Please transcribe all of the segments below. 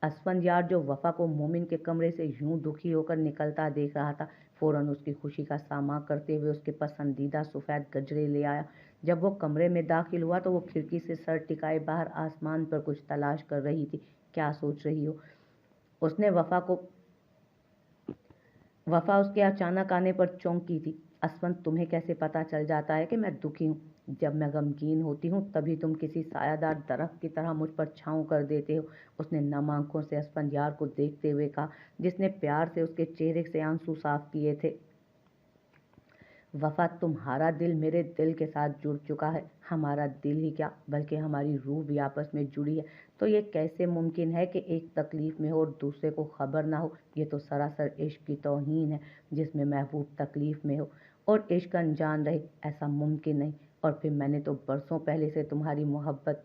असफंद जो वफा को मोमिन के कमरे से यूं दुखी होकर निकलता देख रहा था, फौरन उसकी खुशी का सामना करते हुए उसके पसंदीदा सफ़ेद गजरे ले आया। जब वो कमरे में दाखिल हुआ तो वो खिड़की से सर टिकाए बाहर आसमान पर कुछ तलाश कर रही थी। क्या सोच रही हो? उसने वफा उसके अचानक आने पर चौंकी थी। असफंद, तुम्हें कैसे पता चल जाता है कि मैं दुखी हूँ? जब मैं गमगीन होती हूँ तभी तुम किसी सायादार दरख्त की तरह मुझ पर छाँव कर देते हो। उसने नम आंखों से असफंद को देखते हुए कहा, जिसने प्यार से उसके चेहरे से आंसू साफ किए थे। वफा, तुम्हारा दिल मेरे दिल के साथ जुड़ चुका है। हमारा दिल ही क्या बल्कि हमारी रूह भी आपस में जुड़ी है। तो ये कैसे मुमकिन है कि एक तकलीफ में हो और दूसरे को खबर ना हो? ये तो सरासर इश्क की तौहीन है, जिसमें महबूब तकलीफ में हो और इश्क अनजान रहे। ऐसा मुमकिन नहीं। और फिर मैंने तो बरसों पहले से तुम्हारी मोहब्बत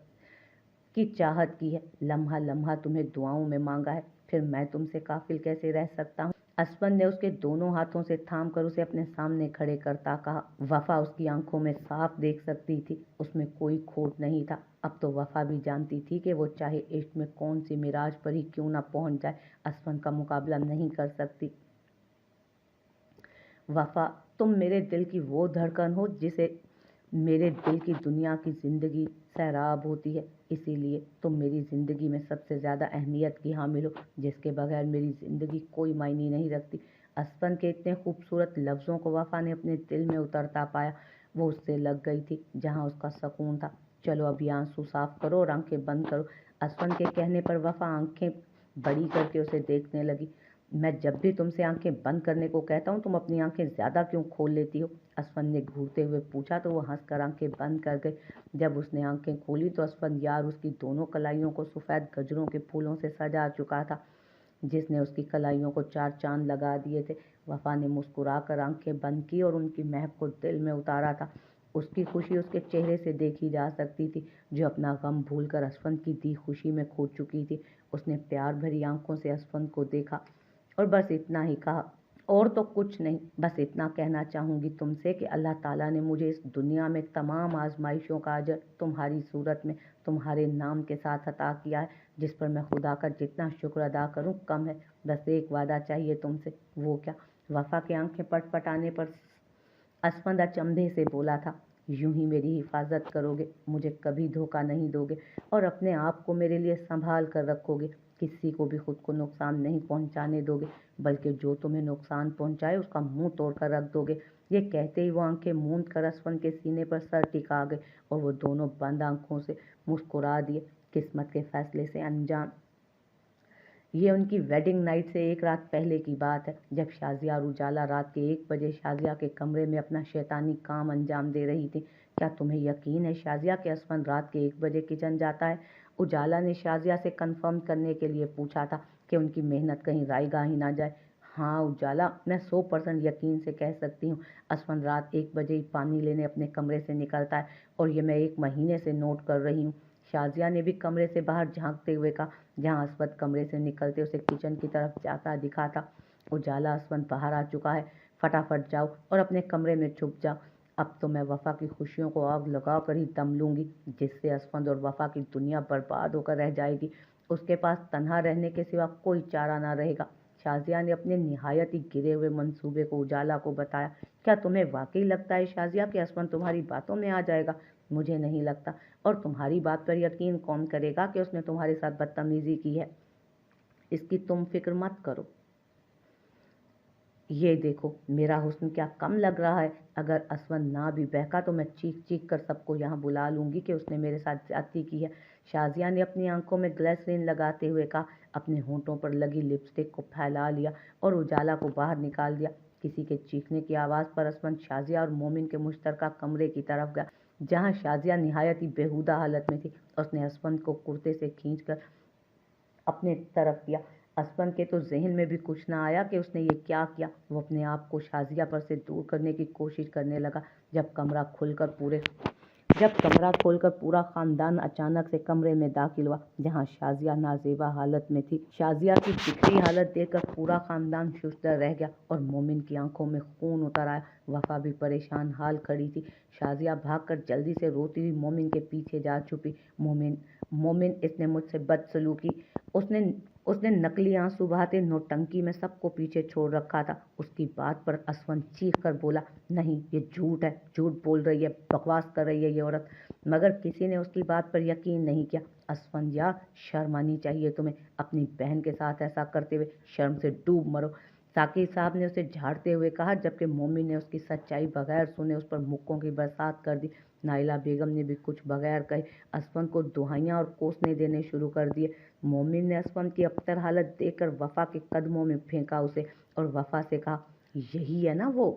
की चाहत की है, लम्हा लम्हा तुम्हें दुआओं में मांगा है। फिर मैं तुमसे काफिल कैसे रह सकता हूँ? असफंद ने उसके दोनों हाथों से थाम कर उसे अपने सामने खड़े करता कहा। वफा उसकी आंखों में साफ देख सकती थी, उसमें कोई खोट नहीं था। अब तो वफा भी जानती थी कि वो चाहे इश्क में कौन सी मिराज पर ही क्यों ना पहुंच जाए, असफंद का मुकाबला नहीं कर सकती। वफा, तुम मेरे दिल की वो धड़कन हो जिसे मेरे दिल की दुनिया की ज़िंदगी सैराब होती है। इसीलिए तुम मेरी ज़िंदगी में सबसे ज़्यादा अहमियत की हामिल हो, जिसके बगैर मेरी ज़िंदगी कोई मायने नहीं रखती। असफंद के इतने खूबसूरत लफ्ज़ों को वफा ने अपने दिल में उतरता पाया। वो उससे लग गई थी जहाँ उसका सुकून था। चलो अभी आंसू साफ करो और आंखें बंद करो। असफंद के कहने पर वफा आंखें बड़ी करके उसे देखने लगी। मैं जब भी तुमसे आंखें बंद करने को कहता हूँ तुम अपनी आंखें ज़्यादा क्यों खोल लेती हो? असफंद ने घूरते हुए पूछा तो वो हंसकर आंखें बंद कर गई। जब उसने आंखें खोली तो असफंद उसकी दोनों कलाइयों को सफ़ेद गजरों के फूलों से सजा चुका था, जिसने उसकी कलाइयों को चार चांद लगा दिए थे। वफा ने मुस्कुराकर आंखें बंद की और उनकी महक को दिल में उतारा था। उसकी खुशी उसके चेहरे से देखी जा सकती थी, जो अपना गम भूलकर असफंद की दी खुशी में खो चुकी थी। उसने प्यार भरी आंखों से असफंद को देखा और बस इतना ही कहा, और तो कुछ नहीं, बस इतना कहना चाहूँगी तुमसे कि अल्लाह ताला ने मुझे इस दुनिया में तमाम आजमाइशों का अजर तुम्हारी सूरत में तुम्हारे नाम के साथ अता किया है, जिस पर मैं खुदा का जितना शुक्र अदा करूँ कम है। बस एक वादा चाहिए तुमसे। वो क्या? वफा की आंखें पटपटाने पर असफंद अचंभे से बोला था, यूं ही मेरी हिफाजत करोगे, मुझे कभी धोखा नहीं दोगे और अपने आप को मेरे लिए संभाल कर रखोगे। किसी को भी खुद को नुकसान नहीं पहुंचाने दोगे, बल्कि जो तुम्हें नुकसान पहुंचाए उसका मुंह तोड़ कर रख दोगे। ये कहते ही वो आंखें मूंद कर असफंद के सीने पर सर टिका गए और वो दोनों बंद आंखों से मुस्कुरा दिए, किस्मत के फैसले से अनजान। ये उनकी वेडिंग नाइट से एक रात पहले की बात है, जब शाजिया और उजाला रात के 1 बजे शाजिया के कमरे में अपना शैतानी काम अंजाम दे रही थी। क्या तुम्हें यकीन है शाजिया कि असफंद रात के 1 बजे किचन जाता है? उजाला ने शाजिया से कंफर्म करने के लिए पूछा था कि उनकी मेहनत कहीं रायगा ही ना जाए। हाँ उजाला, मैं 100% यकीन से कह सकती हूँ। असफंद रात 1 बजे ही पानी लेने अपने कमरे से निकलता है और ये मैं 1 महीने से नोट कर रही हूँ। शाजिया ने भी कमरे से बाहर झांकते हुए कहा, जहां असफंद कमरे से निकलते उसे किचन की तरफ जाता दिखा था। उजाला, असफंद बाहर आ चुका है, फटाफट जाओ और अपने कमरे में छुप जाओ। अब तो मैं वफा की खुशियों को आग लगा कर ही दम लूंगी, जिससे असफंद और वफा की दुनिया बर्बाद होकर रह जाएगी। उसके पास तन्हा रहने के सिवा कोई चारा ना रहेगा। शाजिया ने अपने निहायत ही गिरे हुए मंसूबे को उजाला को बताया। क्या तुम्हें वाकई लगता है शाजिया कि असफंद तुम्हारी बातों में आ जाएगा? मुझे नहीं लगता। और तुम्हारी बात पर यकीन कौन करेगा कि उसने तुम्हारे साथ बदतमीजी की है? इसकी तुम फिक्र मत करो। ये देखो मेरा हुस्न क्या कम लग रहा है? अगर असफंद ना भी बहका तो मैं चीख चीख कर सबको यहाँ बुला लूंगी कि उसने मेरे साथ ज्यादती की है। शाजिया ने अपनी आंखों में ग्लिसरीन लगाते हुए कहा, अपने होंठों पर लगी लिपस्टिक को फैला लिया और उजाला को बाहर निकाल दिया। किसी के चीखने की आवाज़ पर असफंद शाजिया और मोमिन के मुश्तरका कमरे की तरफ गया, जहाँ शाजिया निहायत ही बेहुदा हालत में थी। उसने असफंद को कुर्ते से खींचकर अपने तरफ किया। असफंद के तो ज़हन में भी कुछ ना आया कि उसने ये क्या किया। वो अपने आप को शाजिया पर से दूर करने की कोशिश करने लगा। जब कमरा खोलकर पूरा खानदान अचानक से कमरे में दाखिल हुआ, जहां शाजिया नाजेबा हालत में थी। शाजिया की बिखरी हालत देखकर पूरा खानदान शुष्तर रह गया और मोमिन की आंखों में खून उतर आया। वफा भी परेशान हाल खड़ी थी। शाजिया भागकर जल्दी से रोती हुई मोमिन के पीछे जा छुपी। मोमिन, मोमिन, इसने मुझसे बदसलूकी उसने उसने नकली आंसू बहाते नौटंकी में सबको पीछे छोड़ रखा था। उसकी बात पर असफन चीख कर बोला, नहीं ये झूठ है, झूठ बोल रही है, बकवास कर रही है ये औरत। मगर किसी ने उसकी बात पर यकीन नहीं किया। असफन यार, शर्म आनी चाहिए तुम्हें, अपनी बहन के साथ ऐसा करते हुए शर्म से डूब मरो। साकिब साहब ने उसे झाड़ते हुए कहा, जबकि मोमिन ने उसकी सच्चाई बगैर सुने उस पर मुक्कों की बरसात कर दी। नाइला बेगम ने भी कुछ बगैर कहे असफन को दुहाइयाँ और कोसने देने शुरू कर दिए। मोमिन ने असफन की अबतर हालत देखकर वफा के कदमों में फेंका उसे और वफा से कहा, यही है ना वो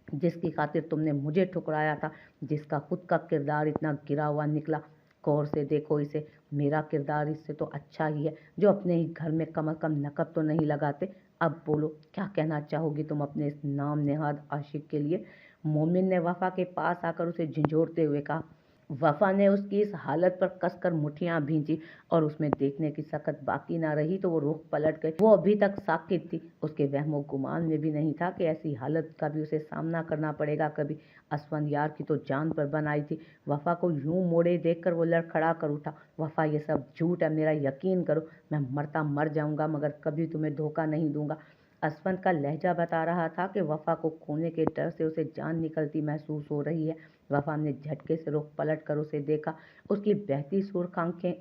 जिसकी खातिर तुमने मुझे ठुकराया था, जिसका खुद का किरदार इतना गिरा हुआ निकला। गौर से देखो इसे, मेरा किरदार इससे तो अच्छा ही है, जो अपने ही घर में कम अज़ कम नकब तो नहीं लगाते। अब बोलो, क्या कहना चाहोगी तुम अपने इस नाम नेहाद आशिक के लिए? मोमिन ने वफा के पास आकर उसे झंझोड़ते हुए कहा। वफा ने उसकी इस हालत पर कसकर मुठ्ठियां भींची और उसमें देखने की सकत बाकी ना रही तो वो रुख पलट गई। वो अभी तक साकित थी, उसके वहमो गुमान में भी नहीं था कि ऐसी हालत का भी उसे सामना करना पड़ेगा कभी। असफन यार की तो जान पर बन आई थी। वफा को यूं मोड़े देखकर वो लड़खड़ा कर उठा। वफा, ये सब झूठ है, मेरा यकीन करो, मैं मरता मर जाऊंगा मगर कभी तुम्हें धोखा नहीं दूंगा। असफन का लहजा बता रहा था कि वफा को खोने के डर से उसे जान निकलती महसूस हो रही है। वफा ने झटके से रुख पलट कर उसे देखा। उसकी बहती सुर्ख आंखें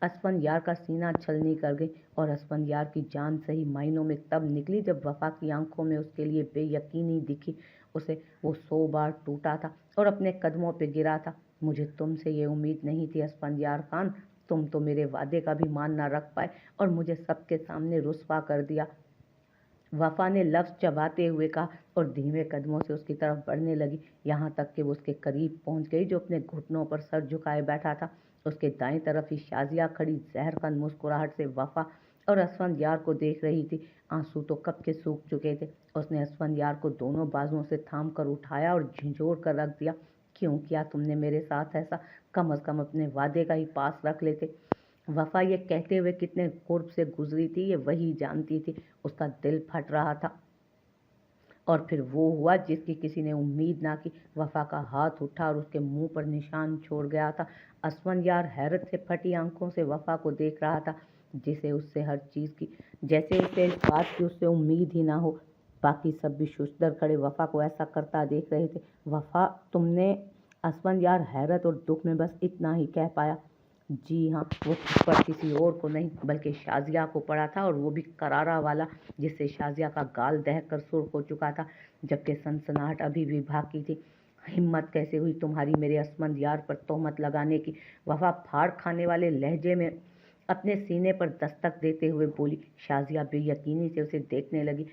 असफन यार का सीना छलनी कर गई और असफन यार की जान सही मायनों में तब निकली जब वफा की आंखों में उसके लिए बेयकीनी दिखी। उसे वो 100 बार टूटा था और अपने कदमों पे गिरा था। मुझे तुमसे ये उम्मीद नहीं थी असफन यार खान, तुम तो मेरे वादे का भी मान ना रख पाए और मुझे सबके सामने रुस्वा कर दिया। वफा ने लफ्ज़ चबाते हुए कहा और धीमे कदमों से उसकी तरफ बढ़ने लगी, यहाँ तक कि वो उसके करीब पहुंच गई जो अपने घुटनों पर सर झुकाए बैठा था। उसके दाईं तरफ ही शाजिया खड़ी जहरखन मुस्कुराहट से वफा और असफन यार को देख रही थी। आंसू तो कब के सूख चुके थे। उसने असफन यार को दोनों बाजुओं से थाम कर उठाया और झिझोड़ कर रख दिया। क्यों किया तुमने मेरे साथ ऐसा? कम अज़ कम अपने वादे का ही पास रख लेते। वफा ये कहते हुए कितने कुर्ब से गुजरी थी ये वही जानती थी। उसका दिल फट रहा था और फिर वो हुआ जिसकी किसी ने उम्मीद ना की। वफा का हाथ उठा और उसके मुंह पर निशान छोड़ गया था। असफन यार हैरत से फटी आंखों से वफा को देख रहा था, जिसे उससे हर चीज़ की, जैसे उसे इस बात की उससे उम्मीद ही ना हो। बाकी सब भी शुशदर खड़े वफा को ऐसा करता देख रहे थे। वफा, तुमने? असफन यार हैरत और दुख में बस इतना ही कह पाया। जी हाँ, वो थप्पड़ किसी और को नहीं बल्कि शाजिया को पड़ा था और वो भी करारा वाला, जिससे शाजिया का गाल दहक कर सुर्ख हो चुका था जबकि सनसनाहट अभी भी बाकी थी। हिम्मत कैसे हुई तुम्हारी मेरे असमंद यार पर तोहमत लगाने की? वफा फाड़ खाने वाले लहजे में अपने सीने पर दस्तक देते हुए बोली। शाजिया बेयकीनी से उसे देखने लगी।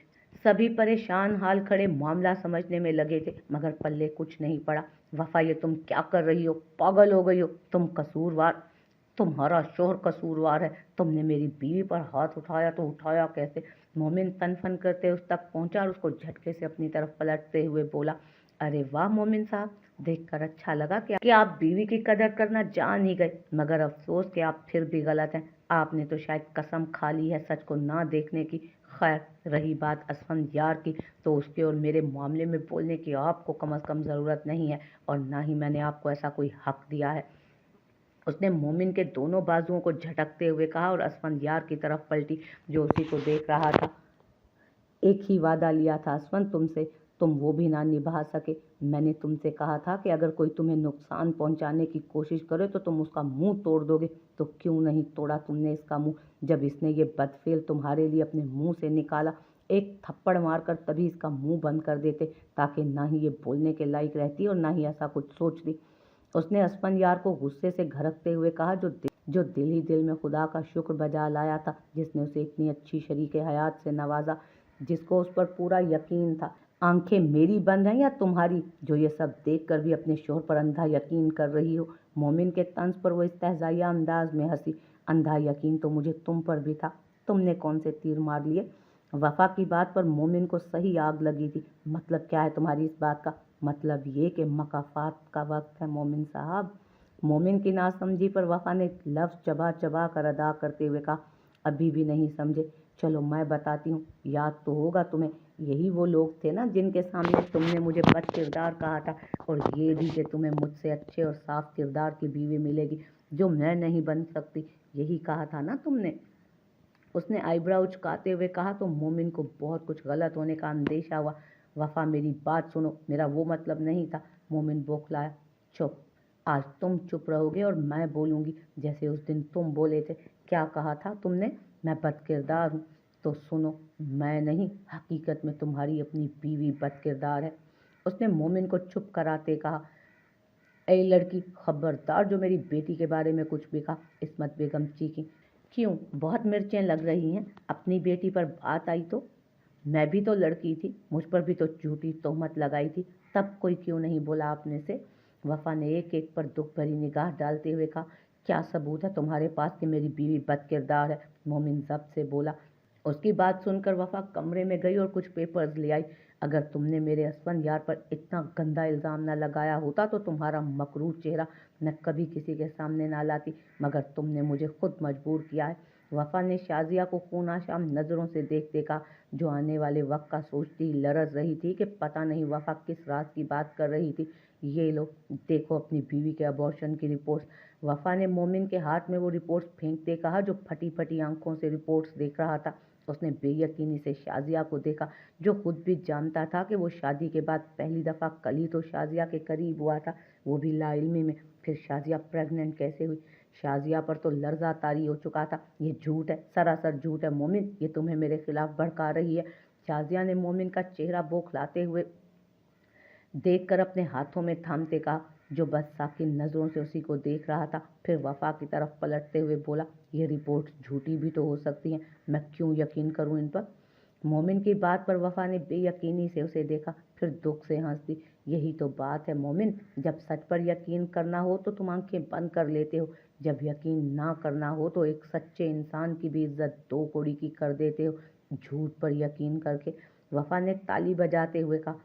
सभी परेशान हाल खड़े मामला समझने में लगे थे मगर पल्ले कुछ नहीं पड़ा। वफा, ये तुम क्या कर रही हो? पागल हो गई हो तुम? कसूरवार तुम्हारा शोहर कसूरवार है। तुमने मेरी बीवी पर हाथ उठाया तो उठाया कैसे? मोमिन तनफन करते उस तक पहुंचा और उसको झटके से अपनी तरफ पलटते हुए बोला, अरे वाह मोमिन साहब, देखकर अच्छा लगा कि आप बीवी की कदर करना जान ही गए, मगर अफसोस कि आप फिर भी गलत हैं। आपने तो शायद कसम खा ली है सच को ना देखने की। खैर, रही बात असफन यार की, तो उसके और मेरे मामले में बोलने की आपको कम अज़ कम ज़रूरत नहीं है और ना ही मैंने आपको ऐसा कोई हक दिया है। उसने मोमिन के दोनों बाजुओं को झटकते हुए कहा और असफन यार की तरफ पलटी जो उसी को देख रहा था। एक ही वादा लिया था असफन तुमसे, तुम वो भी ना निभा सके। मैंने तुमसे कहा था कि अगर कोई तुम्हें नुकसान पहुंचाने की कोशिश करे तो तुम उसका मुंह तोड़ दोगे। तो क्यों नहीं तोड़ा तुमने इसका मुंह? जब इसने ये बदफेल तुम्हारे लिए अपने मुंह से निकाला, एक थप्पड़ मारकर तभी इसका मुंह बंद कर देते, ताकि ना ही ये बोलने के लायक रहती और ना ही ऐसा कुछ सोचती। उसने असफन यार को गुस्से से घरकते हुए कहा, जो दिल ही दिल में खुदा का शुक्र बजा लाया था, जिसने उसे इतनी अच्छी शरीके हयात से नवाजा, जिसको उस पर पूरा यकीन था। आंखें मेरी बंद हैं या तुम्हारी, जो ये सब देख कर भी अपने शोहर पर अंधा यकीन कर रही हो? मोमिन के तंज पर वो इस्तेहज़ाइया अंदाज में हंसी। अंधा यकीन तो मुझे तुम पर भी था, तुमने कौन से तीर मार लिए? वफा की बात पर मोमिन को सही आग लगी थी। मतलब क्या है तुम्हारी इस बात का? मतलब ये कि मकाफात का वक्त है मोमिन साहब। मोमिन की नासमझी पर वफा ने लफ्ज़ चबा चबा कर अदा करते हुए कहा, अभी भी नहीं समझे? चलो मैं बताती हूँ, याद तो होगा तुम्हें, यही वो लोग थे ना जिनके सामने तुमने मुझे बद किरदार कहा था और ये भी कि तुम्हें मुझसे अच्छे और साफ किरदार की बीवी मिलेगी जो मैं नहीं बन सकती। यही कहा था ना तुमने? उसने आईब्रो उचकाते हुए कहा। तो मोमिन को बहुत कुछ गलत होने का अंदेशा हुआ। वफा, मेरी बात सुनो, मेरा वो मतलब नहीं था। मोमिन बौखलाया। चुप, आज तुम चुप रहोगे और मैं बोलूँगी, जैसे उस दिन तुम बोले थे। क्या कहा था तुमने? मैं बदकिरदार हूँ। तो सुनो, मैं नहीं, हकीकत में तुम्हारी अपनी बीवी बदकिरदार है। उसने मोमिन को चुप कराते कहा। ए लड़की, खबरदार जो मेरी बेटी के बारे में कुछ भी कहा। इस्मत बेगम चीखी। क्यों, बहुत मिर्चें लग रही हैं? अपनी बेटी पर बात आई तो? मैं भी तो लड़की थी, मुझ पर भी तो झूठी तोहमत लगाई थी, तब कोई क्यों नहीं बोला आपने से? वफा ने एक एक पर दुख भरी निगाह डालते हुए कहा। क्या सबूत है तुम्हारे पास कि मेरी बीवी बदकिरदार है? मोमिन जब्त से बोला। उसकी बात सुनकर वफा कमरे में गई और कुछ पेपर्स ले आई। अगर तुमने मेरे असफन यार पर इतना गंदा इल्ज़ाम न लगाया होता तो तुम्हारा मकरूर चेहरा मैं कभी किसी के सामने ना लाती, मगर तुमने मुझे खुद मजबूर किया है। वफा ने शाजिया को खून आशाम नज़रों से देखते कहा, जो आने वाले वक्त का सोचती लरज रही थी कि पता नहीं वफा किस राज की बात कर रही थी। ये लो, देखो अपनी बीवी के अबॉर्शन की रिपोर्ट्स। वफा ने मोमिन के हाथ में वो रिपोर्ट्स फेंकते कहा, जो फटी फटी आंखों से रिपोर्ट्स देख रहा था। उसने बेयकीनी से शाजिया को देखा, जो खुद भी जानता था कि वो शादी के बाद पहली दफ़ा कल ही तो शाजिया के करीब हुआ था, वो भी लाइल्मी में। फिर शाजिया प्रेग्नेंट कैसे हुई? शाजिया पर तो लर्जा तारी हो चुका था। ये झूठ है, सरासर झूठ है मोमिन, ये तुम्हें मेरे खिलाफ भड़का रही है। शाजिया ने मोमिन का चेहरा बौखलाते हुए देखकर अपने हाथों में थामते कहा, जो बस साकिन नज़रों से उसी को देख रहा था। फिर वफा की तरफ पलटते हुए बोला, ये रिपोर्ट्स झूठी भी तो हो सकती हैं, मैं क्यों यकीन करूं इन पर? मोमिन की बात पर वफा ने बेयकीनी से उसे देखा, फिर दुख से हंस दी। यही तो बात है मोमिन, जब सच पर यकीन करना हो तो तुम आंखें बंद कर लेते हो, जब यकीन ना करना हो तो एक सच्चे इंसान की भी इज्जत दो कौड़ी की कर देते हो, झूठ पर यकीन करके। वफा ने ताली बजाते हुए कहा,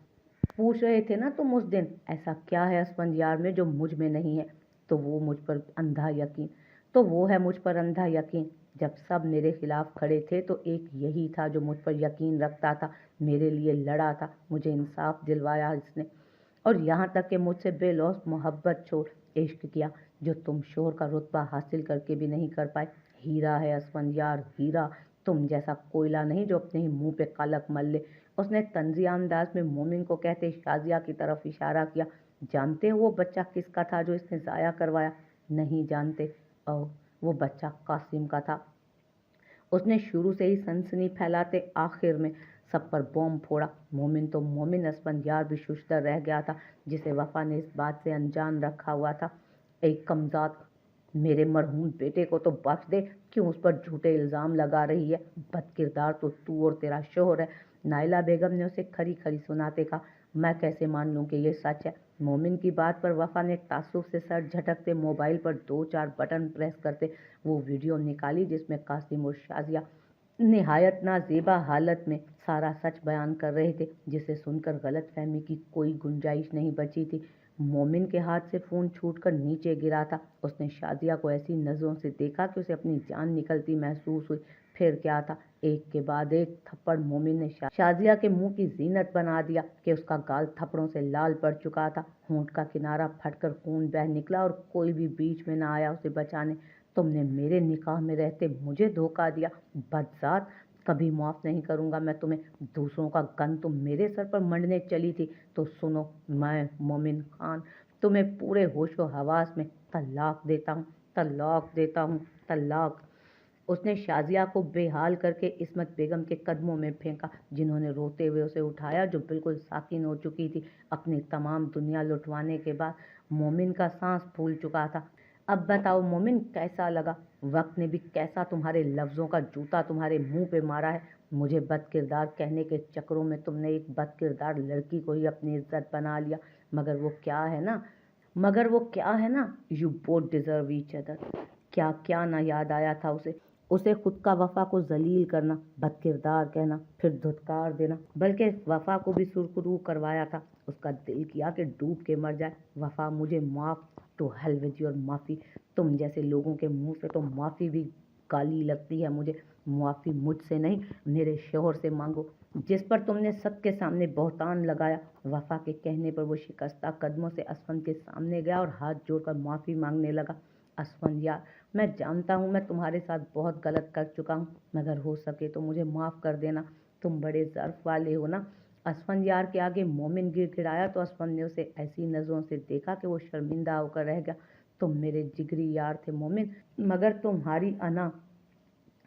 पूछ रहे थे ना तुम उस दिन, ऐसा क्या है असफंदियार में जो मुझ में नहीं है? तो वो मुझ पर अंधा यकीन तो वो है मुझ पर अंधा यकीन। जब सब मेरे खिलाफ खड़े थे तो एक यही था जो मुझ पर यकीन रखता था, मेरे लिए लड़ा था, मुझे इंसाफ दिलवाया इसने। और यहाँ तक कि मुझसे बेलौस मोहब्बत छोड़ इश्क किया, जो तुम शोहर का रुतबा हासिल करके भी नहीं कर पाए। हीरा है असफंदियार, हीरा, तुम जैसा कोयला नहीं जो अपने ही मुंह पे कालक मल ले। उसने तंजिया अंदाज में मोमिन को कहते शाजिया की तरफ इशारा किया। जानते हो वो बच्चा किसका था जो इसने ज़ाया करवाया? नहीं जानते। और वो बच्चा कासिम का था। उसने शुरू से ही सनसनी फैलाते आखिर में सब पर बॉम्ब फोड़ा। मोमिन तो मोमिन, असफंदियार भी शुश्तर रह गया था, जिसे वफा ने इस बात से अनजान रखा हुआ था। एक कमजात, मेरे मरहूम बेटे को तो बख्श दे, क्यों उस पर झूठे इल्ज़ाम लगा रही है? बदकिरदार तो तू और तेरा शोहर है। नाइला बेगम ने उसे खरी खरी सुनाते कहा। मैं कैसे मान लूँ कि ये सच है? मोमिन की बात पर वफा ने तासुब से सर झटकते मोबाइल पर दो चार बटन प्रेस करते वो वीडियो निकाली, जिसमें कासिम और शाजिया निहायत नाजेबा हालत में सारा सच बयान कर रहे थे, जिसे सुनकर गलतफहमी की कोई गुंजाइश नहीं बची थी। मोमिन के हाथ से फ़ोन छूटकर नीचे गिरा था। उसने शाजिया को ऐसी नज़रों से देखा कि उसे अपनी जान निकलती महसूस हुई। फिर क्या था, एक के बाद एक थप्पड़ मोमिन ने शाजिया के मुंह की जीनत बना दिया कि उसका गाल थप्पड़ों से लाल पड़ चुका था। होंठ का किनारा फटकर खून बह निकला और कोई भी बीच में ना आया उसे बचाने। तुमने मेरे निकाह में रहते मुझे धोखा दिया, बदजात, कभी माफ़ नहीं करूँगा मैं तुम्हें। दूसरों का गन तुम मेरे सर पर मंडने चली थी, तो सुनो, मैं मोमिन खान तुम्हें पूरे होशो हवास में तलाक देता हूँ, तलाक देता हूँ, तलाक। उसने शाजिया को बेहाल करके इस्मत बेगम के कदमों में फेंका, जिन्होंने रोते हुए उसे उठाया, जो बिल्कुल साकिन हो चुकी थी अपनी तमाम दुनिया लुटवाने के बाद। मोमिन का सांस फूल चुका था। अब बताओ मोमिन, कैसा लगा? वक्त ने भी कैसा तुम्हारे लफ्ज़ों का जूता तुम्हारे मुंह पे मारा है। मुझे बदकिरदार कहने के चक्करों में तुमने एक बदकिरदार लड़की को ही अपनी इज्जत बना लिया। मगर वो क्या है ना मगर वो क्या है ना, you both deserve each other. क्या क्या ना याद आया था उसे। उसे खुद का वफा को जलील करना, बदकिरदार कहना, फिर धुतकार देना, बल्कि वफा को भी सुरखरू करवाया था। उसका दिल किया कि डूब के मर जाए। वफा, मुझे माफ़, टू हेल विद योर माफ़ी। तुम जैसे लोगों के मुंह से तो माफ़ी भी गाली लगती है मुझे। माफ़ी मुझसे नहीं, मेरे शोहर से मांगो, जिस पर तुमने सबके सामने बहतान लगाया। वफा के कहने पर वो शिकस्ता कदमों से असफन के सामने गया और हाथ जोड़कर माफ़ी मांगने लगा। असफन यार, मैं जानता हूँ मैं तुम्हारे साथ बहुत गलत कर चुका हूँ, मगर हो सके तो मुझे माफ़ कर देना। तुम बड़े ज़र्फ वाले हो ना। असफंयार के आगे मोमिन गिड़गिड़ाया तो असफन ने उसे ऐसी नज़रों से देखा कि वो शर्मिंदा होकर रह गया। तुम मेरे जिगरी यार थे मोमिन, मगर तुम्हारी अना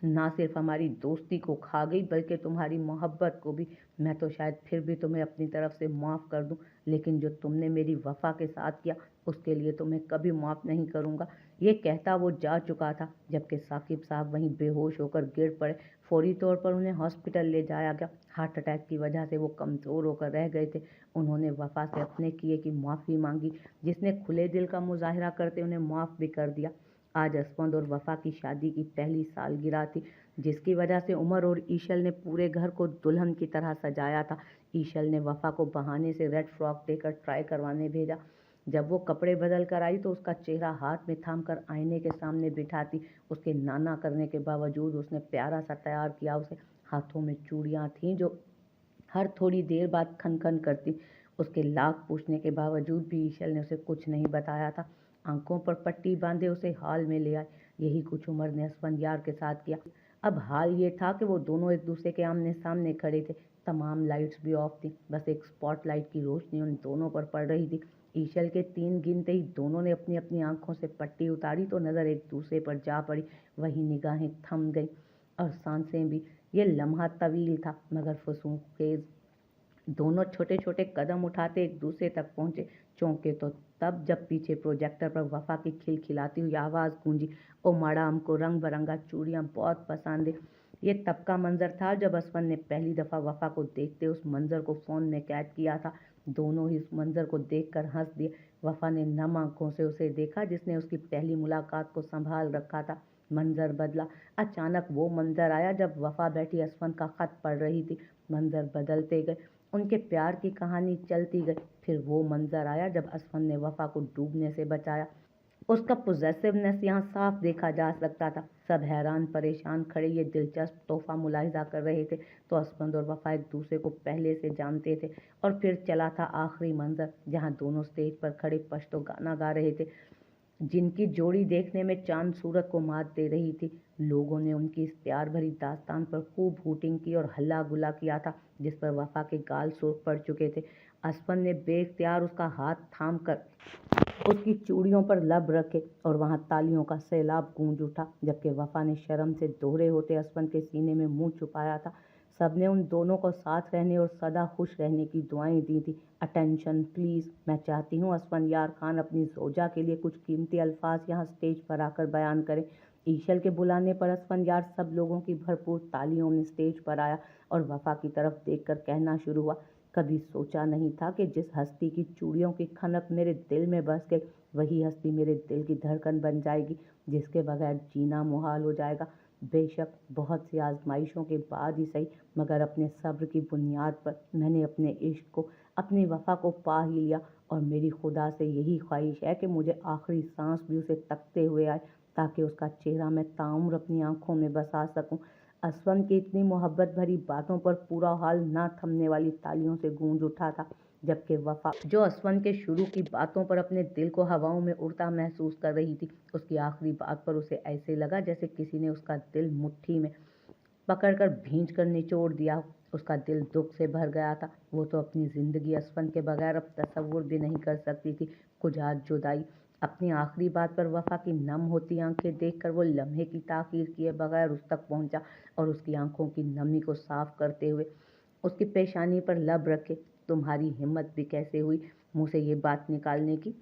ना सिर्फ हमारी दोस्ती को खा गई बल्कि तुम्हारी मोहब्बत को भी। मैं तो शायद फिर भी तुम्हें अपनी तरफ से माफ़ कर दूं, लेकिन जो तुमने मेरी वफ़ा के साथ किया उसके लिए तो मैं कभी माफ़ नहीं करूँगा। ये कहता वो जा चुका था, जबकि साकिब साहब वहीं बेहोश होकर गिर पड़े। फौरी तौर पर उन्हें हॉस्पिटल ले जाया गया। हार्ट अटैक की वजह से वो कमज़ोर होकर रह गए थे। उन्होंने वफ़ा से अपने किए की माफ़ी मांगी, जिसने खुले दिल का मुजाहरा करते उन्हें माफ़ भी कर दिया। आज असमंद और वफ़ा की शादी की पहली सालगिरह थी, जिसकी वजह से उमर और ईशल ने पूरे घर को दुल्हन की तरह सजाया था। ईशल ने वफ़ा को बहाने से रेड फ्रॉक देकर ट्राई करवाने भेजा। जब वो कपड़े बदल कर आई तो उसका चेहरा हाथ में थाम कर आईने के सामने बिठाती। उसके नाना करने के बावजूद उसने प्यारा सा तैयार किया उसे। हाथों में चूड़ियाँ थीं जो हर थोड़ी देर बाद खनखन करती। उसके लाख पूछने के बावजूद भी ईशल ने उसे कुछ नहीं बताया था। आंखों पर पट्टी बांधे उसे हॉल में ले आए। यही कुछ उमर ने असफंयार के साथ किया। अब हाल ये था कि वो दोनों एक दूसरे के आमने सामने खड़े थे। तमाम लाइट्स भी ऑफ थी, बस एक स्पॉटलाइट की रोशनी उन दोनों पर पड़ रही थी। ईशल के 3 गिनते ही दोनों ने अपनी अपनी आंखों से पट्टी उतारी तो नज़र एक दूसरे पर जा पड़ी। वही निगाहें थम गईं और सांसें भी। ये लम्हा तवील था मगर फुसूखेज़। दोनों छोटे छोटे कदम उठाते एक दूसरे तक पहुंचे। चौंके तो तब जब पीछे प्रोजेक्टर पर वफा की खिलखिलाती हुई आवाज़ गूंजी, ओ माड़ा हमको रंग बिरंगा चूड़ियाँ बहुत पसंद है। ये तब का मंजर था जब असफन ने पहली दफ़ा वफा को देखते उस मंजर को फ़ोन में कैद किया था। दोनों ही उस मंजर को देखकर हंस दिए। वफा ने नम आंखों से उसे देखा जिसने उसकी पहली मुलाकात को संभाल रखा था। मंजर बदला। अचानक वो मंजर आया जब वफा बैठी असफन का खत पढ़ रही थी। मंजर बदलते गए, उनके प्यार की कहानी चलती गई। फिर वो मंजर आया जब असफन ने वफा को डूबने से बचाया। उसका पोजेसिवनेस यहाँ साफ देखा जा सकता था। सब हैरान परेशान खड़े ये दिलचस्प तोहफा मुलाहिजा कर रहे थे। तो असफंद और वफा एक दूसरे को पहले से जानते थे। और फिर चला था आखिरी मंजर, जहाँ दोनों स्टेज पर खड़े पश्तो गाना गा रहे थे, जिनकी जोड़ी देखने में चांद सूरत को मात दे रही थी। लोगों ने उनकी इस प्यार भरी दास्तान पर खूब हूटिंग की और हल्ला गुल्ला किया था, जिस पर वफा के गाल सुर्ख पड़ चुके थे। असफन ने बेख्तियार उसका हाथ थाम कर उसकी चूड़ियों पर लब रखे और वहां तालियों का सैलाब गूंज उठा, जबकि वफा ने शर्म से दोहरे होते असफन के सीने में मुंह छुपाया था। सबने उन दोनों को साथ रहने और सदा खुश रहने की दुआएं दी थी। अटेंशन प्लीज़, मैं चाहती हूँ असफन यार खान अपनी जोजा के लिए कुछ कीमती अल्फाज यहाँ स्टेज पर आकर बयान करें। ईशल के बुलाने पर असफन यार सब लोगों की भरपूर तालियों में स्टेज पर आया और वफा की तरफ देखकर कहना शुरू हुआ, कभी सोचा नहीं था कि जिस हस्ती की चूड़ियों की खनक मेरे दिल में बस गई, वही हस्ती मेरे दिल की धड़कन बन जाएगी, जिसके बगैर जीना मुहाल हो जाएगा। बेशक बहुत सी आजमाइशों के बाद ही सही, मगर अपने सब्र की बुनियाद पर मैंने अपने इश्क को, अपनी वफा को पा ही लिया। और मेरी खुदा से यही ख्वाहिश है कि मुझे आखिरी सांस भी उसे तकते हुए आए, ताकि उसका चेहरा मैं ताउम्र अपनी आंखों में बसा सकूं। असफन की इतनी मोहब्बत भरी बातों पर पूरा हाल ना थमने वाली तालियों से गूंज उठा था, जबकि वफा जो असफन के शुरू की बातों पर अपने दिल को हवाओं में उड़ता महसूस कर रही थी, उसकी आखिरी बात पर उसे ऐसे लगा जैसे किसी ने उसका दिल मुट्ठी में पकड़कर भींच कर निचोड़ दिया हो। उसका दिल दुख से भर गया था। वो तो अपनी जिंदगी असफन के बगैर अब तसव्वुर भी नहीं कर सकती थी। कुछ आज जुदाई। अपनी आखिरी बात पर वफा की नम होती आंखें देखकर वो लम्हे की ताखीर किए बगैर उस तक पहुंचा और उसकी आंखों की नमी को साफ करते हुए उसकी पेशानी पर लब रखे। तुम्हारी हिम्मत भी कैसे हुई मुँह से ये बात निकालने की?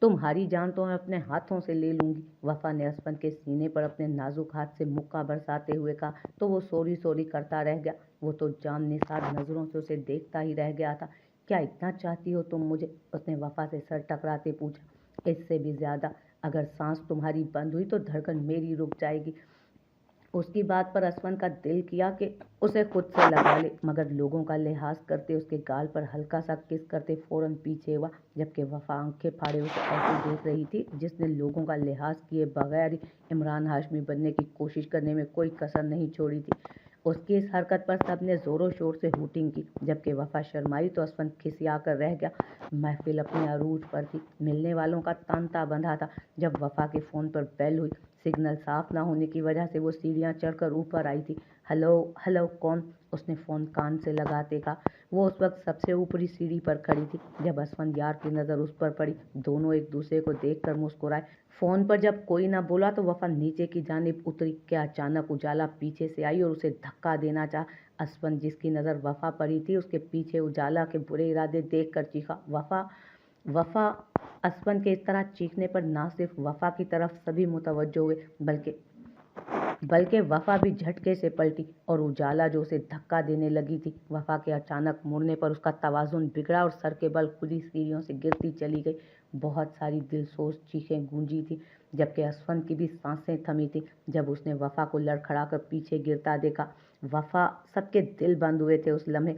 तुम्हारी जान तो मैं अपने हाथों से ले लूंगी। वफा ने असफन के सीने पर अपने नाजुक हाथ से मुक्का बरसाते हुए कहा तो वो सोरी सोरी करता रह गया। वो तो जान निसार नजरों से उसे देखता ही रह गया था। क्या इतना चाहती हो तुम मुझे? उसने वफा से सर टकराते पूछा। इससे भी ज्यादा। अगर सांस तुम्हारी बंद हुई तो धड़कन मेरी रुक जाएगी। उसकी बात पर असफन का दिल किया कि उसे खुद से लगा ले, मगर लोगों का लिहाज करते उसके गाल पर हल्का सा किस करते फौरन पीछे हुआ, जबकि वफा आंखें फाड़े उसे ऐसी देख रही थी जिसने लोगों का लिहाज किए बगैर ही इमरान हाशमी बनने की कोशिश करने में कोई कसर नहीं छोड़ी थी। उसकी इस हरकत पर सबने जोरों शोर से हूटिंग की, जबकि वफा शर्माई तो असफन खिसिया कर रह गया। महफिल अपने अरूज पर थी। मिलने वालों का तांता बंधा था। जब वफा के फ़ोन पर बेल हुई, सिग्नल साफ ना होने की वजह से वो सीढ़ियाँ चढ़कर ऊपर आई थी। हेलो हेलो, कौन? उसने फ़ोन कान से लगाते कहा। वो उस वक्त सबसे ऊपरी सीढ़ी पर खड़ी थी। जब असफंदयार की नज़र उस पर पड़ी, दोनों एक दूसरे को देखकर मुस्कुराए। फ़ोन पर जब कोई ना बोला तो वफ़ा नीचे की जानिब उतरी कि अचानक उजाला पीछे से आई और उसे धक्का देना चाहा। असफंद, जिसकी नज़र वफ़ा पड़ी थी, उसके पीछे उजाला के बुरे इरादे देखकर चीखा, वफ़ा वफ़ा। असफंद के इस तरह चीखने पर ना सिर्फ वफ़ा की तरफ सभी मुतवज्जो हुए, बल्कि वफ़ा भी झटके से पलटी और उजाला जो उसे धक्का देने लगी थी। वफ़ा के अचानक मुड़ने पर उसका तवाज़ुन बिगड़ा और सर के बल खुली सीढ़ियों से गिरती चली गई। बहुत सारी दिलसोज चीखें गूंजी थी, जबकि असफंद की भी सांसें थमी थी जब उसने वफ़ा को लड़खड़ाकर पीछे गिरता देखा। वफ़ा, सबके दिल बंद हुए थे उस लम्हे।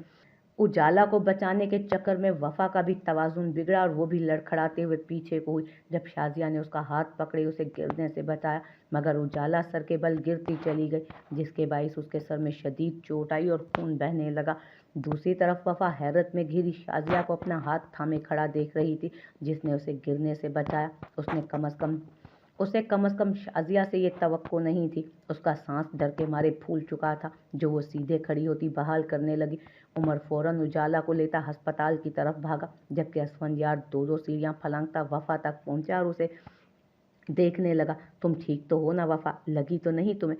उजाला को बचाने के चक्कर में वफ़ा का भी तवाज़ुन बिगड़ा और वो भी लड़खड़ाते हुए पीछे को हुई। जब शाज़िया ने उसका हाथ पकड़े उसे गिरने से बचाया, मगर उजाला सर के बल गिरती चली गई, जिसके बाइस उसके सर में शदीद चोट आई और खून बहने लगा। दूसरी तरफ वफ़ा हैरत में घिरी शाज़िया को अपना हाथ थामे खड़ा देख रही थी, जिसने उसे गिरने से बचाया। उसे कम से कम शाज़िया से ये तवक्को नहीं थी। उसका सांस डर के मारे फूल चुका था। जो वो सीधे खड़ी होती बहाल करने लगी। उमर फौरन उजाला को लेता अस्पताल की तरफ भागा, जबकि असफंदयार दो दो सीढ़ियाँ फलंगता वफ़ा तक पहुंचा और उसे देखने लगा। तुम ठीक तो हो ना वफ़ा? लगी तो नहीं तुम्हें?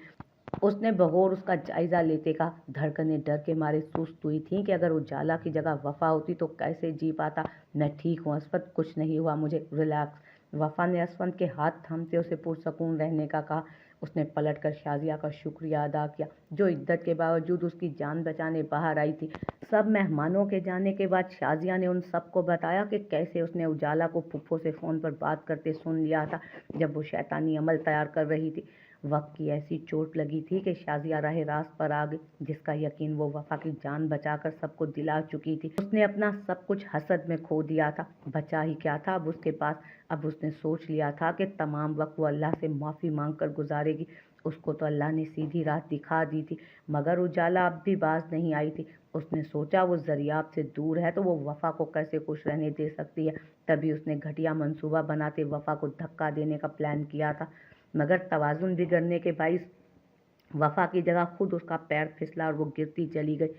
उसने बगौर उसका जायजा लेते कहा। धड़कनें डर के मारे सुस्त हुई थीं कि अगर उजाला की जगह वफ़ा होती तो कैसे जी पाता। मैं ठीक हूँ असफत, कुछ नहीं हुआ मुझे, रिलैक्स। वफ़ा ने असफत के हाथ थामते उसे पुरसकून रहने का कहा। उसने पलटकर शाज़िया का शुक्रिया अदा किया, जो इद्दत के बावजूद उसकी जान बचाने बाहर आई थी। सब मेहमानों के जाने के बाद शाज़िया ने उन सबको बताया कि कैसे उसने उजाला को फुफ्फो से फ़ोन पर बात करते सुन लिया था, जब वो शैतानी अमल तैयार कर रही थी। वक्त की ऐसी चोट लगी थी कि शाज़िया राह रास्त पर आ गई, जिसका यकीन वो वफ़ा की जान बचाकर सबको दिला चुकी थी। उसने अपना सब कुछ हसद में खो दिया था, बचा ही क्या था अब उसके पास। अब उसने सोच लिया था कि तमाम वक्त वो अल्लाह से माफ़ी मांग कर गुजारेगी। उसको तो अल्लाह ने सीधी राह दिखा दी थी, मगर उजाला अब भी बाज नहीं आई थी। उसने सोचा वो ज़रियाब से दूर है तो वो वफ़ा को कैसे खुश रहने दे सकती है। तभी उसने घटिया मंसूबा बनाते वफ़ा को धक्का देने का प्लान किया था, मगर तवाज़ुन बिगड़ने के बाइस वफ़ा की जगह खुद उसका पैर फिसला और वो गिरती चली गई।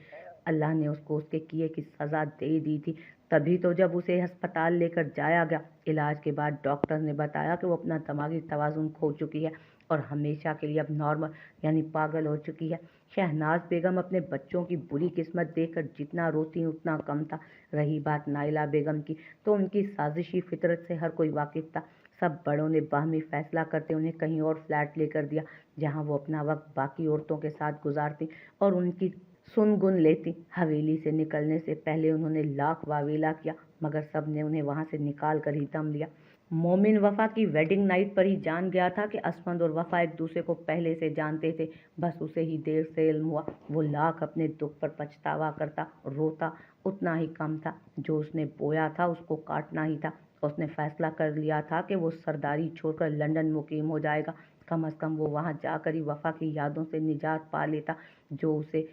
अल्लाह ने उसको उसके किए की सज़ा दे दी थी। तभी तो जब उसे अस्पताल लेकर जाया गया, इलाज के बाद डॉक्टर ने बताया कि वो अपना दिमागी तवाज़ुन खो चुकी है और हमेशा के लिए अब नॉर्मल यानी पागल हो चुकी है। शहनाज बेगम अपने बच्चों की बुरी किस्मत देखकर जितना रोती उतना कम था। रही बात नाइला बेगम की, तो उनकी साजिशी फितरत से हर कोई वाकिफ था। सब बड़ों ने बाहमी फैसला करते उन्हें कहीं और फ्लैट लेकर दिया, जहां वो अपना वक्त बाकी औरतों के साथ गुजारती और उनकी सुन गुन लेती। हवेली से निकलने से पहले उन्होंने लाख वावेला किया, मगर सब ने उन्हें वहां से निकाल कर ही दम लिया। मोमिन वफ़ा की वेडिंग नाइट पर ही जान गया था कि असफंद और वफ़ा एक दूसरे को पहले से जानते थे। बस उसे ही देर से इल्म हुआ। वो लाख अपने दुख पर पछतावा करता, रोता, उतना ही कम था। जो उसने बोया था उसको काटना ही था। उसने फैसला कर लिया था कि वो सरदारी छोड़कर लंदन मुकीम हो जाएगा। कम से कम वो वहाँ जाकर ही वफ़ा की यादों से निजात पा लेता, जो उसे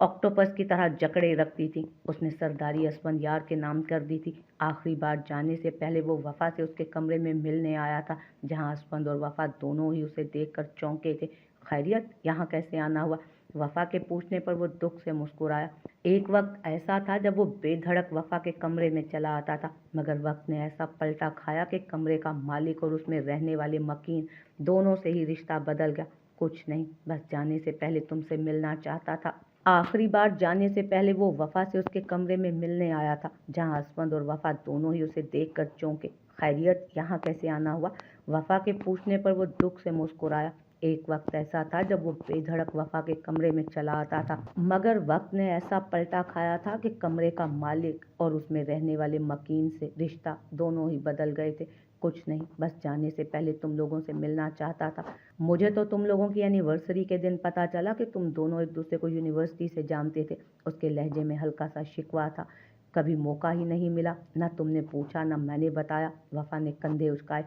ऑक्टोपस की तरह जकड़े रखती थी। उसने सरदारी असफंदयार के नाम कर दी थी। आखिरी बार जाने से पहले वो वफ़ा से उसके कमरे में मिलने आया था, जहाँ असफंद और वफ़ा दोनों ही उसे देखकर चौंके थे। खैरियत, यहाँ कैसे आना हुआ? वफ़ा के पूछने पर वो दुख से मुस्कुराया। एक वक्त ऐसा था जब वो बेधड़क वफ़ा के कमरे में चला आता था, मगर वक्त ने ऐसा पलटा खाया कि कमरे का मालिक और उसमें रहने वाले मकीन दोनों से ही रिश्ता बदल गया। कुछ नहीं, बस जाने से पहले तुमसे मिलना चाहता था। आखिरी बार जाने से पहले वो वफ़ा से उसके कमरे में मिलने आया था, जहां असफंद और वफ़ा दोनों ही उसे देखकर चौंके। खैरियत, यहाँ कैसे आना हुआ? वफ़ा के पूछने पर वो दुख से मुस्कुराया। एक वक्त ऐसा था जब वो बेधड़क वफ़ा के कमरे में चला आता था, मगर वक्त ने ऐसा पलटा खाया था कि कमरे का मालिक और उसमें रहने वाले मकीन से रिश्ता दोनों ही बदल गए थे। कुछ नहीं, बस जाने से पहले तुम लोगों से मिलना चाहता था। मुझे तो तुम लोगों की एनिवर्सरी के दिन पता चला कि तुम दोनों एक दूसरे को यूनिवर्सिटी से जानते थे। उसके लहजे में हल्का सा शिकवा था। कभी मौका ही नहीं मिला, न तुमने पूछा न मैंने बताया। वफ़ा ने कंधे उचकाए।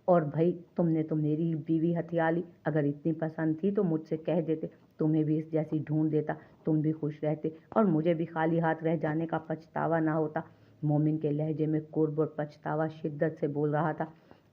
और भाई, तुमने तो मेरी ही बीवी हथिया ली। अगर इतनी पसंद थी तो मुझसे कह देते, तुम्हें भी इस जैसी ढूंढ देता। तुम भी खुश रहते और मुझे भी खाली हाथ रह जाने का पछतावा ना होता। मोमिन के लहजे में कुर्ब और पछतावा शिद्दत से बोल रहा था।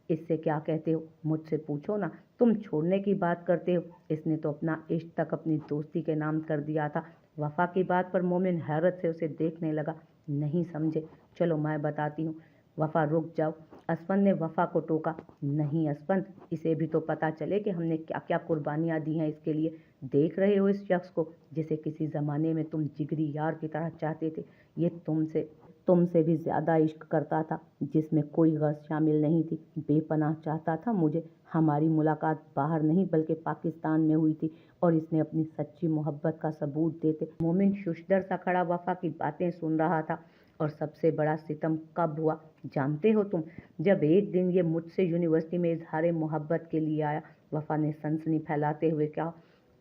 इससे क्या कहते हो, मुझसे पूछो ना। तुम छोड़ने की बात करते हो, इसने तो अपना इश्क तक अपनी दोस्ती के नाम कर दिया था। वफा की बात पर मोमिन हैरत से उसे देखने लगा। नहीं समझे, चलो मैं बताती हूँ। वफा रुक जाओ, असफन ने वफा को टोका। नहीं असफन, इसे भी तो पता चले कि हमने क्या क्या कुर्बानियाँ दी हैं इसके लिए। देख रहे हो इस शख्स को जिसे किसी ज़माने में तुम जिगरी यार की तरह चाहते थे, ये तुमसे भी ज़्यादा इश्क करता था, जिसमें कोई गर्ज शामिल नहीं थी। बेपनाह चाहता था मुझे। हमारी मुलाकात बाहर नहीं बल्कि पाकिस्तान में हुई थी, और इसने अपनी सच्ची मोहब्बत का सबूत देते। मोमिन शुशदर सा खड़ा वफा की बातें सुन रहा था। और सबसे बड़ा सितम कब हुआ जानते हो तुम? जब एक दिन ये मुझसे यूनिवर्सिटी में इजहार मोहब्बत के लिए आया। वफा ने सनसनी फैलाते हुए कहा।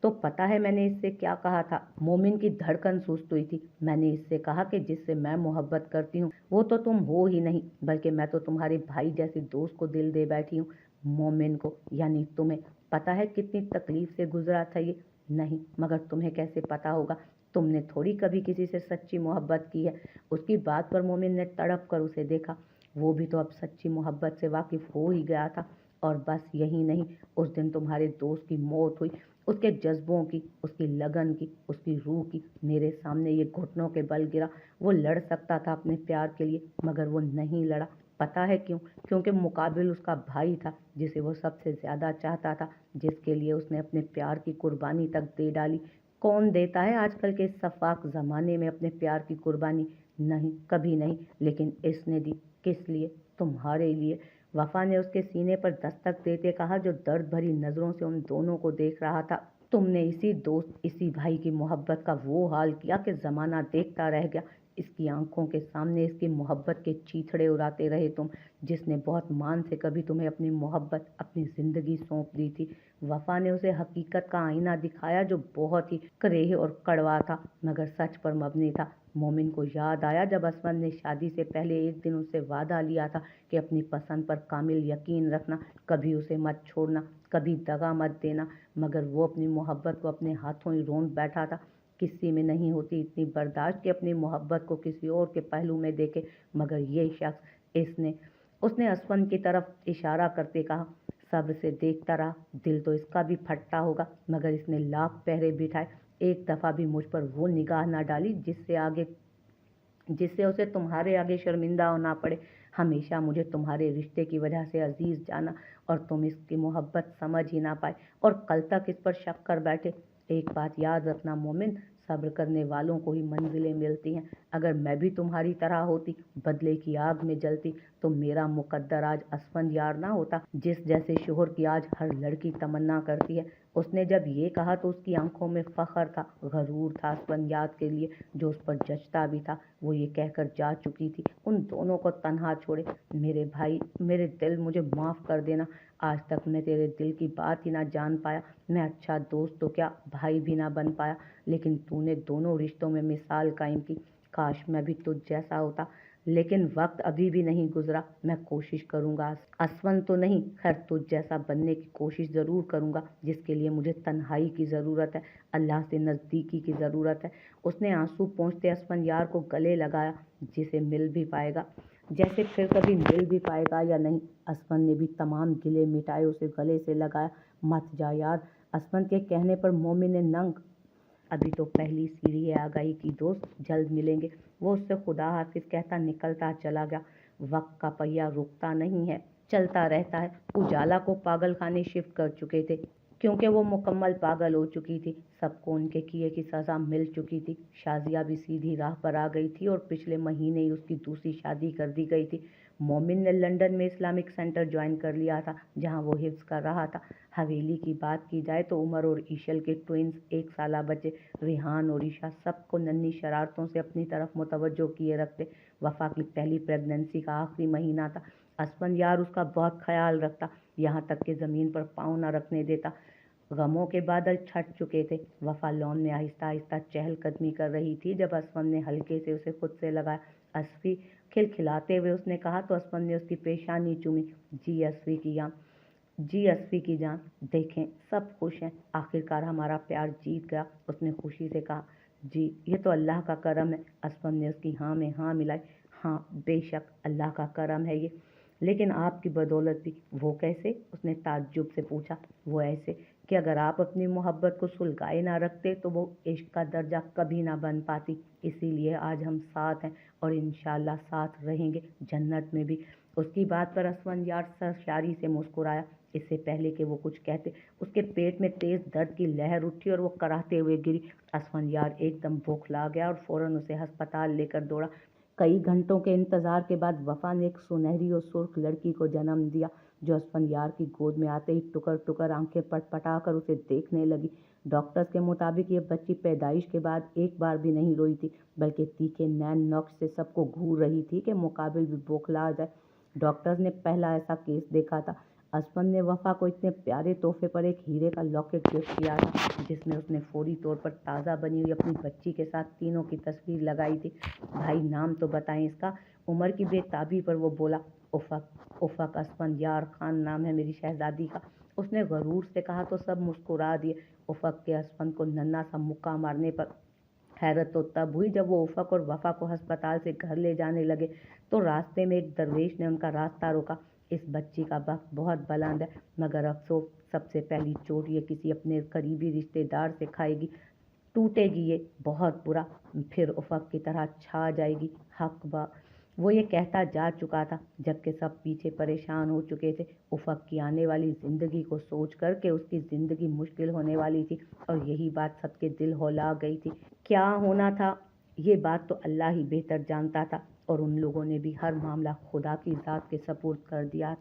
तो पता है मैंने इससे क्या कहा था? मोमिन की धड़कन सुस्त हुई थी। मैंने इससे कहा कि जिससे मैं मोहब्बत करती हूँ वो तो तुम हो ही नहीं, बल्कि मैं तो तुम्हारे भाई जैसे दोस्त को दिल दे बैठी हूँ। मोमिन को, यानी तुम्हें। पता है कितनी तकलीफ से गुजरा था ये? नहीं, मगर तुम्हें कैसे पता होगा? तुमने थोड़ी कभी किसी से सच्ची मोहब्बत की है। उसकी बात पर मोमिन ने तड़प कर उसे देखा। वो भी तो अब सच्ची मोहब्बत से वाकिफ हो ही गया था। और बस यही नहीं, उस दिन तुम्हारे दोस्त की मौत हुई। उसके जज्बों की, उसकी लगन की, उसकी रूह की, मेरे सामने ये घुटनों के बल गिरा। वो लड़ सकता था अपने प्यार के लिए, मगर वो नहीं लड़ा। पता है क्यों? क्योंकि मुकाबिल उसका भाई था, जिसे वो सबसे ज़्यादा चाहता था, जिसके लिए उसने अपने प्यार की कुर्बानी तक दे डाली। कौन देता है आजकल के इस शफाक ज़माने में अपने प्यार की कुर्बानी? नहीं, कभी नहीं। लेकिन इसने दी। किस लिए? तुम्हारे लिए। वफा ने उसके सीने पर दस्तक देते कहा, जो दर्द भरी नज़रों से उन दोनों को देख रहा था। तुमने इसी दोस्त, इसी भाई की मोहब्बत का वो हाल किया कि ज़माना देखता रह गया। इसकी आंखों के सामने इसकी मोहब्बत के चीथड़े उड़ाते रहे तुम, जिसने बहुत मान से कभी तुम्हें अपनी मोहब्बत, अपनी ज़िंदगी सौंप दी थी। वफा ने उसे हकीकत का आईना दिखाया, जो बहुत ही करेह और कड़वा था, मगर सच पर मबनी था। मोमिन को याद आया जब असमत ने शादी से पहले एक दिन उससे वादा लिया था कि अपनी पसंद पर कामिल यकीन रखना, कभी उसे मत छोड़ना, कभी दगा मत देना। मगर वो अपनी मोहब्बत को अपने हाथों ही रोंद बैठा था। किसी में नहीं होती इतनी बर्दाश्त कि अपनी मोहब्बत को किसी और के पहलू में देखे, मगर ये शख्स, इसने उसने असफन की तरफ इशारा करते कहा। सब्र से देखता रहा। दिल तो इसका भी फटता होगा, मगर इसने लाख पहरे बिठाए, एक दफ़ा भी मुझ पर वो निगाह ना डाली जिससे उसे तुम्हारे आगे शर्मिंदा होना पड़े। हमेशा मुझे तुम्हारे रिश्ते की वजह से अजीज जाना, और तुम इसकी मोहब्बत समझ ही ना पाए, और कल तक इस पर शक कर बैठे। एक बात याद रखना मोमिन, सब्र करने वालों को ही मंजिलें मिलती हैं। अगर मैं भी तुम्हारी तरह होती, बदले की आग में जलती, तो मेरा मुकद्दर आज असफंद यार ना होता, जिस जैसे शोहर की आज हर लड़की तमन्ना करती है। उसने जब ये कहा तो उसकी आंखों में फख्र था, गरूर था असफंद याद के लिए, जो उस पर जचता भी था। वो ये कहकर जा चुकी थी, उन दोनों को तन्हा छोड़े। मेरे भाई, मेरे दिल, मुझे माफ़ कर देना। आज तक मैं तेरे दिल की बात ही ना जान पाया। मैं अच्छा दोस्त तो क्या, भाई भी ना बन पाया। लेकिन तूने दोनों रिश्तों में मिसाल कायम की। काश मैं भी तुझ जैसा होता, लेकिन वक्त अभी भी नहीं गुजरा। मैं कोशिश करूँगा, असवन तो नहीं, खैर तुझ जैसा बनने की कोशिश ज़रूर करूँगा, जिसके लिए मुझे तन्हाई की ज़रूरत है, अल्लाह से नज़दीकी की ज़रूरत है। उसने आंसू पोंछते असफन यार को गले लगाया, जिसे मिल भी पाएगा, जैसे फिर कभी मिल भी पाएगा या नहीं। असफन ने भी तमाम गिले मिटाए, उसे गले से लगाया। मत जा यार। असफन के कहने पर मोमिन ने नंग, अभी तो पहली सीढ़ी है आगाही की दोस्त, जल्द मिलेंगे। वो उससे खुदा हाफिज कहता निकलता चला गया। वक्त का पहिया रुकता नहीं है, चलता रहता है। उजाला को पागल खाने शिफ्ट कर चुके थे, क्योंकि वो मुकम्मल पागल हो चुकी थी। सबको उनके किए की सज़ा मिल चुकी थी। शाजिया भी सीधी राह पर आ गई थी, और पिछले महीने ही उसकी दूसरी शादी कर दी गई थी। मोमिन ने लंदन में इस्लामिक सेंटर ज्वाइन कर लिया था, जहाँ वो हिफ्ज़ कर रहा था। हवेली की बात की जाए तो उमर और ईशल के ट्विंस 1 साल बच्चे रिहान और ईशा सबको नन्ही शरारतों से अपनी तरफ मुतवज्जो किए रखते। वफा की पहली प्रेगनेंसी का आखिरी महीना था। असफन यार उसका बहुत ख्याल रखता, यहाँ तक कि ज़मीन पर पाँव न रखने देता। गमों के बादल छट चुके थे। वफा लॉन में आहिस्ता आहिस्ता चहलकदमी कर रही थी, जब असफन ने हल्के से उसे खुद से लगाया। असफी, खिलखिलाते हुए उसने कहा तो असफन ने उसकी पेशानी चूमी। जी असफी की जान, जी असफी की जान, देखें सब खुश हैं, आखिरकार हमारा प्यार जीत गया। उसने खुशी से कहा। जी, ये तो अल्लाह का करम है। असफन ने उसकी हाँ में हाँ मिलाई। हाँ बेशक, अल्लाह का करम है ये। لیکن آپ کی بدولت بھی۔ وہ کیسے؟ اس نے تعجب سے پوچھا۔ وہ ایسے کہ اگر آپ اپنی محبت کو سلگائے نہ رکھتے تو وہ عشق کا درجہ کبھی نہ بن پاتی۔ اسی لیے آج ہم ساتھ ہیں اور انشاءاللہ ساتھ رہیں گے جنت میں بھی۔ اس کی بات پر اسفندیار سرشاری سے مسکرایا۔ اس سے پہلے کہ وہ کچھ کہتے اس کے پیٹ میں تیز درد کی لہر اٹھی اور وہ کراہتے ہوئے گری۔ اسفندیار ایک دم بوکھلا گیا اور فوراً اسے ہسپتال لے کر دوڑا۔ کئی گھنٹوں کے انتظار کے بعد وفا نے ایک سنہری اور سرخ لڑکی کو جنم دیا جو اسفندیار کی گود میں آتے ہی ٹکر ٹکر آنکھیں پٹ پٹا کر اسے دیکھنے لگی۔ ڈاکٹرز کے مطابق یہ بچی پیدائش کے بعد ایک بار بھی نہیں روئی تھی، بلکہ تیکھے نین نقش سے سب کو گھور رہی تھی کہ مقابل بھی بوکھلا جائے۔ ڈاکٹرز نے پہلا ایسا کیس دیکھا تھا۔ اسفند نے وفا کو اتنے پیارے تحفے پر ایک ہیرے کا لاکٹ گفٹ کیا تھا جس میں اس نے فوری طور پر تازہ بنی ہوئی اپنی بچی کے ساتھ تینوں کی تصویر لگائی تھی۔ بھائی نام تو بتائیں اس کا؟ عمر کی بے تابی پر وہ بولا۔ افق اسفندیار خان نام ہے میری شہزادی کا، اس نے غرور سے کہا تو سب مسکرا دیے۔ افق کے اسفند کو ننھا سا مکہ مارنے پر حیرت تو تب ہوئی جب وہ افق اور وفا کو ہسپتال سے گھر لے جانے لگے تو راستے میں ایک درویش نے ان کا راستہ روکا۔ اس بچی کا بخت بہت بلند ہے مگر افسوس سب سے پہلی چوٹ یہ کسی اپنے قریبی رشتے دار سے کھائے گی، ٹوٹے گی یہ بہت برا، پھر افق کی طرح چھا جائے گی۔ حق با وہ یہ کہتا جا چکا تھا جبکہ سب پیچھے پریشان ہو چکے تھے افق کی آنے والی زندگی کو سوچ کر کہ اس کی زندگی مشکل ہونے والی تھی، اور یہی بات سب کے دل ہلا گئی تھی۔ کیا ہونا تھا یہ بات تو اللہ ہی بہتر جانتا تھا، اور ان لوگوں نے بھی ہر معاملہ خدا کی ذات کے سپرد کر دیا تھا۔